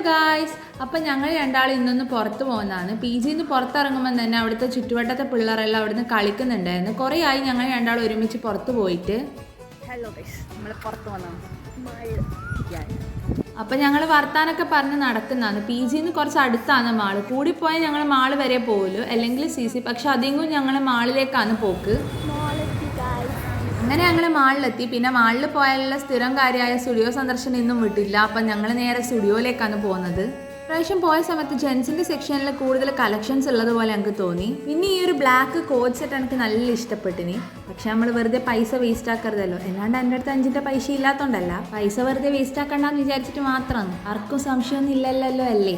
Guys, അപ്പം ഞങ്ങൾ രണ്ടാളും ഇന്നൊന്ന് പുറത്ത് പോകുന്നതാണ്. പി ജിന്ന് പുറത്തിറങ്ങുമ്പോൾ തന്നെ അവിടുത്തെ ചുറ്റുവട്ടത്തെ പിള്ളേരെല്ലാം അവിടുന്ന് കളിക്കുന്നുണ്ടായിരുന്നു. കുറേ ആയി ഞങ്ങൾ രണ്ടാളും ഒരുമിച്ച് പുറത്ത് പോയിട്ട്. ഹലോ ഗൈസ്, നമ്മൾ പുറത്ത് വന്നതാണ്. അപ്പം ഞങ്ങൾ വർത്താനൊക്കെ പറഞ്ഞ് നടക്കുന്നതാണ്. പി ജിന്ന് കുറച്ച് അടുത്താണ് മാള്. കൂടിപ്പോയാൽ ഞങ്ങൾ മാള് വരെ പോകുമല്ലോ, അല്ലെങ്കിൽ CC. പക്ഷെ അധികവും ഞങ്ങൾ മാളിലേക്കാണ് പോക്ക്. അങ്ങനെ ഞങ്ങൾ മാളിലെത്തി. പിന്നെ മാളിൽ പോയാലുള്ള സ്ഥിരം കാര്യമായ സ്റ്റുഡിയോ സന്ദർശനം ഇന്നും വിട്ടില്ല. അപ്പം ഞങ്ങൾ നേരെ സ്റ്റുഡിയോയിലേക്കാണ് പോകുന്നത്. പ്രാവശ്യം പോയ സമയത്ത് ജെൻസിൻ്റെ സെക്ഷനിൽ കൂടുതൽ കളക്ഷൻസ് ഉള്ളതുപോലെ എനിക്ക് തോന്നി. പിന്നെ ഈ ഒരു ബ്ലാക്ക് കോട്ട് സെറ്റ് എനിക്ക് നല്ല ഇഷ്ടപ്പെട്ടിനി. പക്ഷെ നമ്മൾ വെറുതെ പൈസ വേസ്റ്റ് ആക്കരുതല്ലോ. എന്നാണ്ട് എൻ്റെ അടുത്ത് 5 പൈസ ഇല്ലാത്തതുകൊണ്ടല്ല, പൈസ വെറുതെ വേസ്റ്റ് ആക്കണ്ടെന്ന് വിചാരിച്ചിട്ട് മാത്രമാണ്. ആർക്കും സംശയമൊന്നും ഇല്ലല്ലോ അല്ലേ.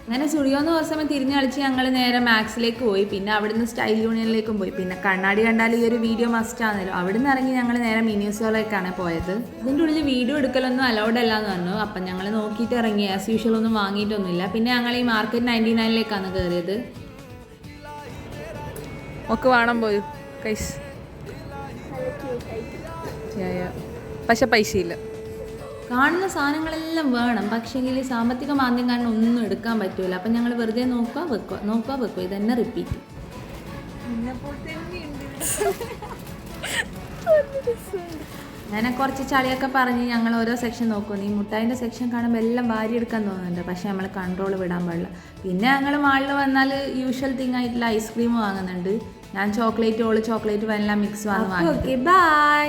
അങ്ങനെ സ്റ്റുഡിയോന്ന് കുറച്ച് സമയം തിരിഞ്ഞ് കളിച്ച് ഞങ്ങൾ നേരെ മാക്സിലേക്ക് പോയി. പിന്നെ അവിടുന്ന് സ്റ്റൈൽ യൂണിയനിലേക്കും പോയി. പിന്നെ കണ്ണാടി കണ്ടാൽ ഈ ഒരു വീഡിയോ മസ്റ്റ് ആണല്ലോ. അവിടുന്ന് ഇറങ്ങി ഞങ്ങൾ നേരെ മിനിയൂസോയിലേക്കാണ് പോയത്. ഇതിൻ്റെ ഉള്ളിൽ വീഡിയോ എടുക്കലൊന്നും അലൗഡ് അല്ല എന്ന് പറഞ്ഞു. അപ്പം ഞങ്ങൾ നോക്കിയിട്ട് ഇറങ്ങി. ആസ് യൂഷ്വൽ ഒന്നും വാങ്ങിയിട്ടൊന്നുമില്ല. പിന്നെ ഞങ്ങൾ ഈ മാർക്കറ്റ് 99ലേക്കാണ് കയറിയത്. ഒക്കെ വേണം പോയി കൈസ്, പക്ഷെ പൈസ ഇല്ല. കാണുന്ന സാധനങ്ങളെല്ലാം വേണം, പക്ഷേങ്കിൽ സാമ്പത്തിക മാന്ദ്യം കാരണം ഒന്നും എടുക്കാൻ പറ്റൂല. അപ്പം ഞങ്ങൾ വെറുതെ നോക്കുക വെക്കുക ഇതന്നെ റിപ്പീറ്റ്. അങ്ങനെ കുറച്ച് ചളിയൊക്കെ പറഞ്ഞ് ഞങ്ങൾ ഓരോ സെക്ഷൻ നോക്കുന്നു. ഈ മുട്ടായിൻ്റെ സെക്ഷൻ കാണുമ്പോൾ എല്ലാം വാരി എടുക്കാൻ തോന്നുന്നുണ്ട്, പക്ഷേ നമ്മൾ കൺട്രോൾ വിടാൻ പാടില്ല. പിന്നെ ഞങ്ങൾ മാളിൽ വന്നാൽ യൂഷ്വൽ തിങ് ആയിട്ടുള്ള ഐസ്ക്രീം വാങ്ങുന്നുണ്ട്. ഞാൻ ചോക്ലേറ്റ്, ഓള് ചോക്ലേറ്റ്, വെല്ല മിക്സ് വാങ്ങി. Okay bye.